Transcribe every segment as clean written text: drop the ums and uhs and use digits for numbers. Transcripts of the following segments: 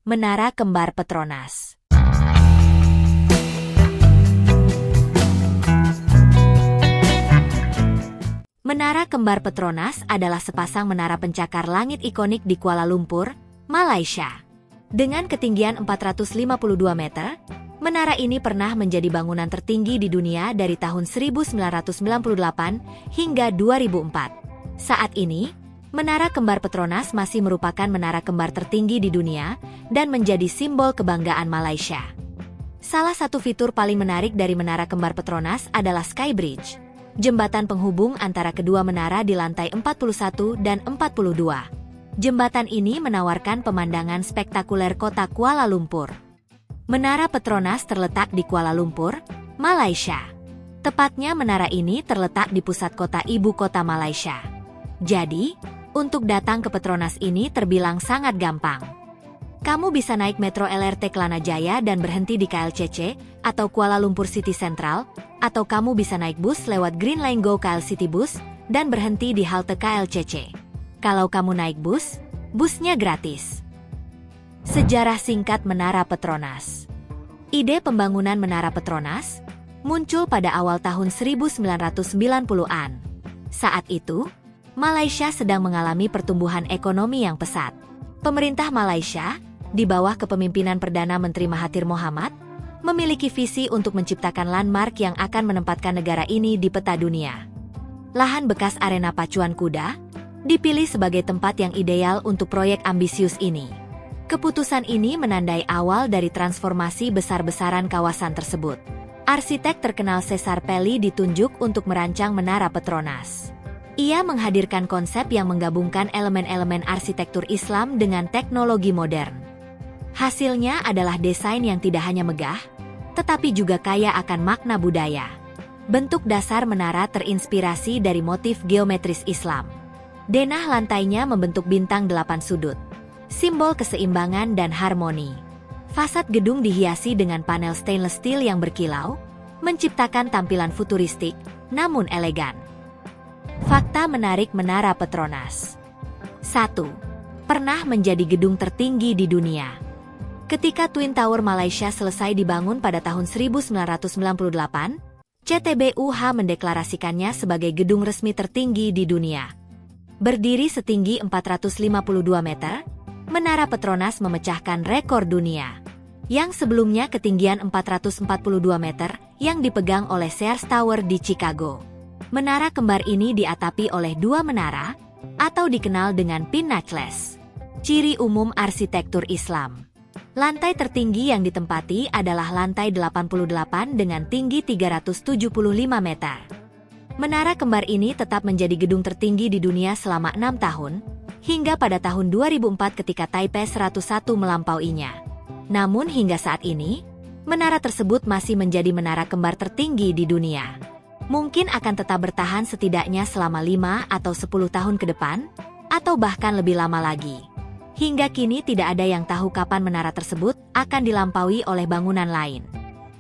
Menara Kembar Petronas. Menara Kembar Petronas adalah sepasang menara pencakar langit ikonik di Kuala Lumpur, Malaysia. Dengan ketinggian 452 meter, menara ini pernah menjadi bangunan tertinggi di dunia dari tahun 1998 hingga 2004. Saat ini, Menara Kembar Petronas masih merupakan menara kembar tertinggi di dunia dan menjadi simbol kebanggaan Malaysia. Salah satu fitur paling menarik dari Menara Kembar Petronas adalah Sky Bridge, jembatan penghubung antara kedua menara di lantai 41 dan 42. Jembatan ini menawarkan pemandangan spektakuler kota Kuala Lumpur. Menara Petronas terletak di Kuala Lumpur, Malaysia. Tepatnya menara ini terletak di pusat kota ibu kota Malaysia. Jadi, untuk datang ke Petronas ini terbilang sangat gampang. Kamu bisa naik metro LRT Kelana Jaya dan berhenti di KLCC atau Kuala Lumpur City Central, atau kamu bisa naik bus lewat Green Line Go KL City Bus dan berhenti di halte KLCC. Kalau kamu naik bus, busnya gratis. Sejarah singkat Menara Petronas. Ide pembangunan Menara Petronas muncul pada awal tahun 1990-an. Saat itu, Malaysia sedang mengalami pertumbuhan ekonomi yang pesat. Pemerintah Malaysia, di bawah kepemimpinan Perdana Menteri Mahathir Mohamad, memiliki visi untuk menciptakan landmark yang akan menempatkan negara ini di peta dunia. Lahan bekas arena pacuan kuda dipilih sebagai tempat yang ideal untuk proyek ambisius ini. Keputusan ini menandai awal dari transformasi besar-besaran kawasan tersebut. Arsitek terkenal Cesar Pelli ditunjuk untuk merancang Menara Petronas. Ia menghadirkan konsep yang menggabungkan elemen-elemen arsitektur Islam dengan teknologi modern. Hasilnya adalah desain yang tidak hanya megah, tetapi juga kaya akan makna budaya. Bentuk dasar menara terinspirasi dari motif geometris Islam. Denah lantainya membentuk bintang 8 sudut, simbol keseimbangan dan harmoni. Fasad gedung dihiasi dengan panel stainless steel yang berkilau, menciptakan tampilan futuristik, namun elegan. Fakta menarik Menara Petronas. 1. Pernah menjadi gedung tertinggi di dunia. Ketika Twin Tower Malaysia selesai dibangun pada tahun 1998, CTBUH mendeklarasikannya sebagai gedung resmi tertinggi di dunia. Berdiri setinggi 452 meter, Menara Petronas memecahkan rekor dunia, yang sebelumnya ketinggian 442 meter yang dipegang oleh Sears Tower di Chicago. Menara kembar ini diatapi oleh dua menara, atau dikenal dengan pinnacles. Ciri umum arsitektur Islam. Lantai tertinggi yang ditempati adalah lantai 88 dengan tinggi 375 meter. Menara kembar ini tetap menjadi gedung tertinggi di dunia selama 6 tahun, hingga pada tahun 2004 ketika Taipei 101 melampauinya. Namun hingga saat ini, menara tersebut masih menjadi menara kembar tertinggi di dunia. Mungkin akan tetap bertahan setidaknya selama 5 atau 10 tahun ke depan, atau bahkan lebih lama lagi. Hingga kini tidak ada yang tahu kapan menara tersebut akan dilampaui oleh bangunan lain.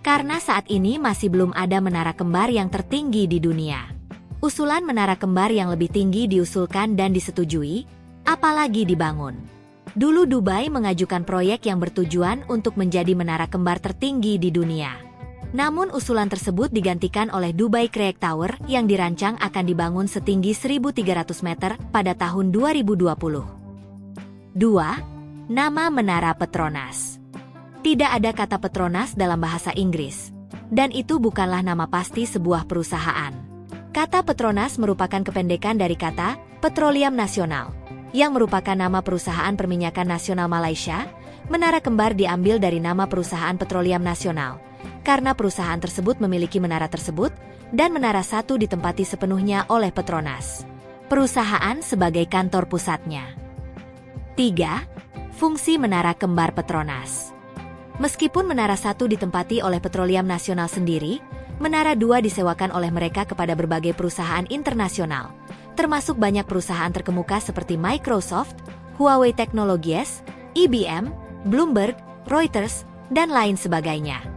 Karena saat ini masih belum ada menara kembar yang tertinggi di dunia. Usulan menara kembar yang lebih tinggi diusulkan dan disetujui, apalagi dibangun. Dulu Dubai mengajukan proyek yang bertujuan untuk menjadi menara kembar tertinggi di dunia. Namun usulan tersebut digantikan oleh Dubai Creek Tower yang dirancang akan dibangun setinggi 1.300 meter pada tahun 2020. 2. Nama Menara Petronas. Tidak ada kata Petronas dalam bahasa Inggris, dan itu bukanlah nama pasti sebuah perusahaan. Kata Petronas merupakan kependekan dari kata Petroleum Nasional, yang merupakan nama perusahaan perminyakan nasional Malaysia. Menara kembar diambil dari nama perusahaan Petroleum Nasional, karena perusahaan tersebut memiliki menara tersebut, dan menara satu ditempati sepenuhnya oleh Petronas, perusahaan sebagai kantor pusatnya. 3. Fungsi Menara Kembar Petronas. Meskipun menara satu ditempati oleh Petroleum Nasional sendiri, menara dua disewakan oleh mereka kepada berbagai perusahaan internasional, termasuk banyak perusahaan terkemuka seperti Microsoft, Huawei Technologies, IBM, Bloomberg, Reuters, dan lain sebagainya.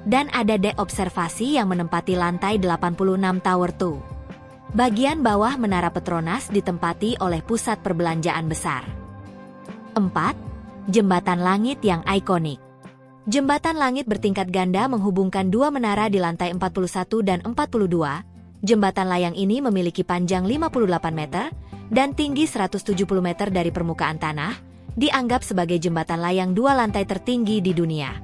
Dan ada dek observasi yang menempati lantai 86 Tower 2. Bagian bawah Menara Petronas ditempati oleh pusat perbelanjaan besar. 4. Jembatan langit yang ikonik. Jembatan langit bertingkat ganda menghubungkan dua menara di lantai 41 dan 42. Jembatan layang ini memiliki panjang 58 meter dan tinggi 170 meter dari permukaan tanah, dianggap sebagai jembatan layang dua lantai tertinggi di dunia.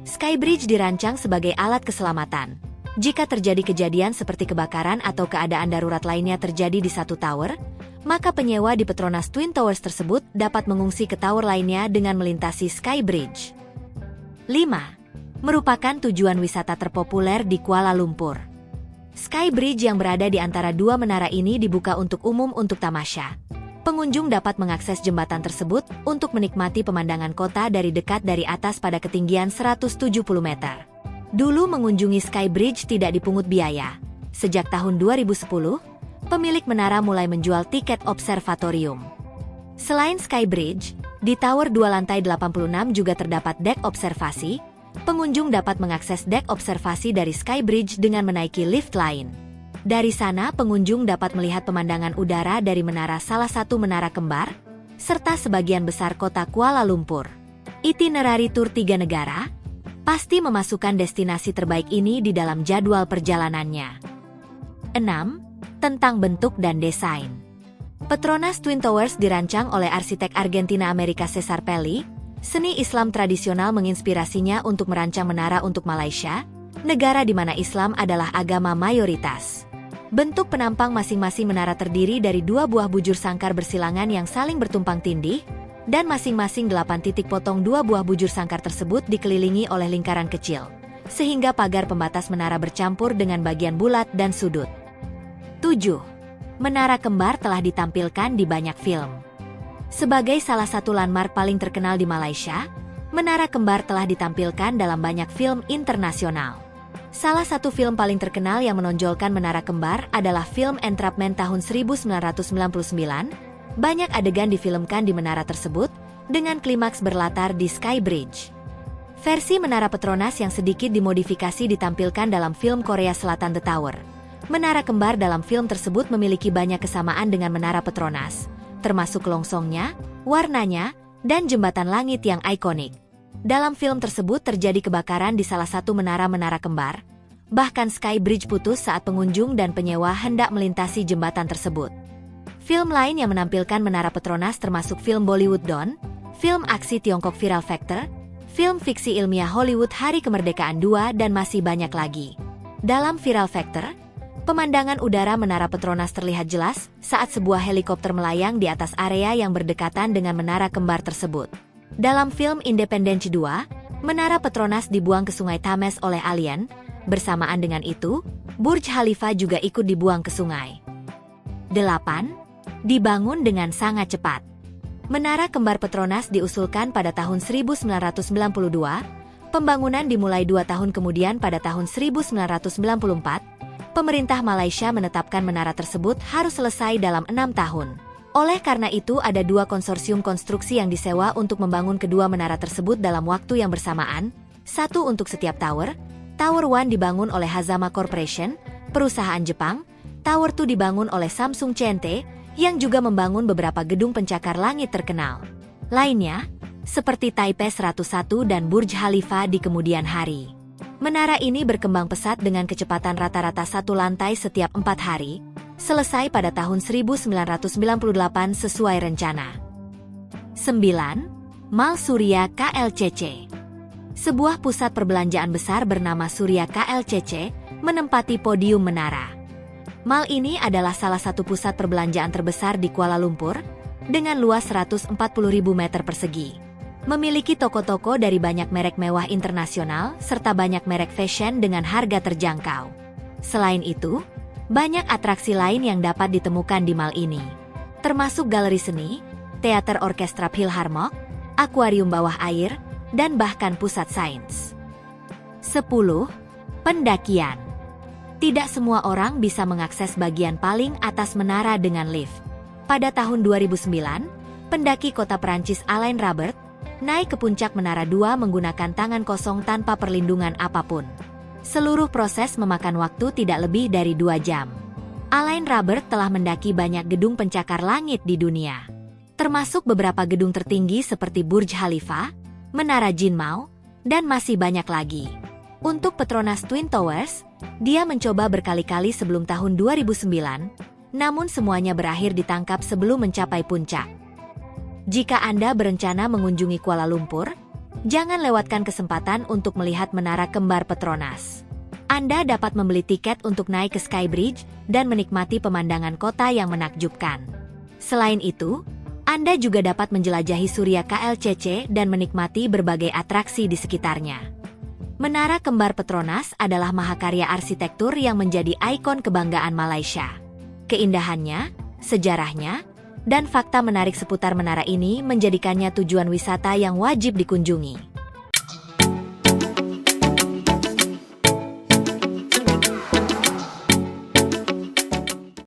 Skybridge dirancang sebagai alat keselamatan. Jika terjadi kejadian seperti kebakaran atau keadaan darurat lainnya terjadi di satu tower, maka penyewa di Petronas Twin Towers tersebut dapat mengungsi ke tower lainnya dengan melintasi Skybridge. 5. Merupakan tujuan wisata terpopuler di Kuala Lumpur. Skybridge yang berada di antara dua menara ini dibuka untuk umum untuk tamasya. Pengunjung dapat mengakses jembatan tersebut untuk menikmati pemandangan kota dari dekat dari atas pada ketinggian 170 meter. Dulu mengunjungi Skybridge tidak dipungut biaya. Sejak tahun 2010, pemilik menara mulai menjual tiket observatorium. Selain Skybridge, di Tower 2 lantai 86 juga terdapat dek observasi. Pengunjung dapat mengakses dek observasi dari Skybridge dengan menaiki lift lain. Dari sana pengunjung dapat melihat pemandangan udara dari menara salah satu menara kembar, serta sebagian besar kota Kuala Lumpur. Itinerari tur 3 negara pasti memasukkan destinasi terbaik ini di dalam jadwal perjalanannya. 6. Tentang bentuk dan desain. Petronas Twin Towers dirancang oleh arsitek Argentina-Amerika Cesar Pelli. Seni Islam tradisional menginspirasinya untuk merancang menara untuk Malaysia, negara di mana Islam adalah agama mayoritas. Bentuk penampang masing-masing menara terdiri dari dua buah bujur sangkar bersilangan yang saling bertumpang tindih, dan masing-masing 8 titik potong dua buah bujur sangkar tersebut dikelilingi oleh lingkaran kecil, sehingga pagar pembatas menara bercampur dengan bagian bulat dan sudut. 7. Menara kembar telah ditampilkan di banyak film. Sebagai salah satu landmark paling terkenal di Malaysia, menara kembar telah ditampilkan dalam banyak film internasional. Salah satu film paling terkenal yang menonjolkan menara kembar adalah film Entrapment tahun 1999. Banyak adegan difilmkan di menara tersebut, dengan klimaks berlatar di Skybridge. Versi menara Petronas yang sedikit dimodifikasi ditampilkan dalam film Korea Selatan The Tower. Menara kembar dalam film tersebut memiliki banyak kesamaan dengan menara Petronas, termasuk longsongnya, warnanya, dan jembatan langit yang ikonik. Dalam film tersebut terjadi kebakaran di salah satu menara-menara kembar, bahkan Skybridge putus saat pengunjung dan penyewa hendak melintasi jembatan tersebut. Film lain yang menampilkan menara Petronas termasuk film Bollywood Dawn, film aksi Tiongkok Viral Factor, film fiksi ilmiah Hollywood Hari Kemerdekaan 2 dan masih banyak lagi. Dalam Viral Factor, pemandangan udara menara Petronas terlihat jelas saat sebuah helikopter melayang di atas area yang berdekatan dengan menara kembar tersebut. Dalam film Independence 2, menara Petronas dibuang ke Sungai Thames oleh alien. Bersamaan dengan itu, Burj Khalifa juga ikut dibuang ke sungai. 8. Dibangun dengan sangat cepat. Menara kembar Petronas diusulkan pada tahun 1992, pembangunan dimulai 2 tahun kemudian pada tahun 1994, pemerintah Malaysia menetapkan menara tersebut harus selesai dalam 6 tahun. Oleh karena itu ada 2 konsorsium konstruksi yang disewa untuk membangun kedua menara tersebut dalam waktu yang bersamaan, satu untuk setiap tower. Tower 1 dibangun oleh Hazama Corporation, perusahaan Jepang, Tower 2 dibangun oleh Samsung C&T, yang juga membangun beberapa gedung pencakar langit terkenal lainnya, seperti Taipei 101 dan Burj Khalifa di kemudian hari. Menara ini berkembang pesat dengan kecepatan rata-rata satu lantai setiap 4 hari, selesai pada tahun 1998 sesuai rencana. 9. Mall Surya KLCC. Sebuah pusat perbelanjaan besar bernama Surya KLCC menempati podium menara. Mall ini adalah salah satu pusat perbelanjaan terbesar di Kuala Lumpur, dengan luas 140.000 meter persegi. Memiliki toko-toko dari banyak merek mewah internasional, serta banyak merek fashion dengan harga terjangkau. Selain itu, banyak atraksi lain yang dapat ditemukan di mall ini, termasuk galeri seni, teater orkestra Philharmonic, akuarium bawah air, dan bahkan pusat sains. 10. Pendakian. Tidak semua orang bisa mengakses bagian paling atas menara dengan lift. Pada tahun 2009, pendaki kota Perancis Alain Robert naik ke puncak Menara 2 menggunakan tangan kosong tanpa perlindungan apapun. Seluruh proses memakan waktu tidak lebih dari 2 jam. Alain Robert telah mendaki banyak gedung pencakar langit di dunia. termasuk beberapa gedung tertinggi seperti Burj Khalifa, Menara Jinmao, dan masih banyak lagi. Untuk Petronas Twin Towers, dia mencoba berkali-kali sebelum tahun 2009, namun semuanya berakhir ditangkap sebelum mencapai puncak. Jika Anda berencana mengunjungi Kuala Lumpur, jangan lewatkan kesempatan untuk melihat menara kembar Petronas. Anda dapat membeli tiket untuk naik ke Sky Bridge dan menikmati pemandangan kota yang menakjubkan. Selain itu, Anda juga dapat menjelajahi Surya KLCC dan menikmati berbagai atraksi di sekitarnya. Menara kembar Petronas adalah mahakarya arsitektur yang menjadi ikon kebanggaan Malaysia. Keindahannya, sejarahnya, dan fakta menarik seputar menara ini menjadikannya tujuan wisata yang wajib dikunjungi.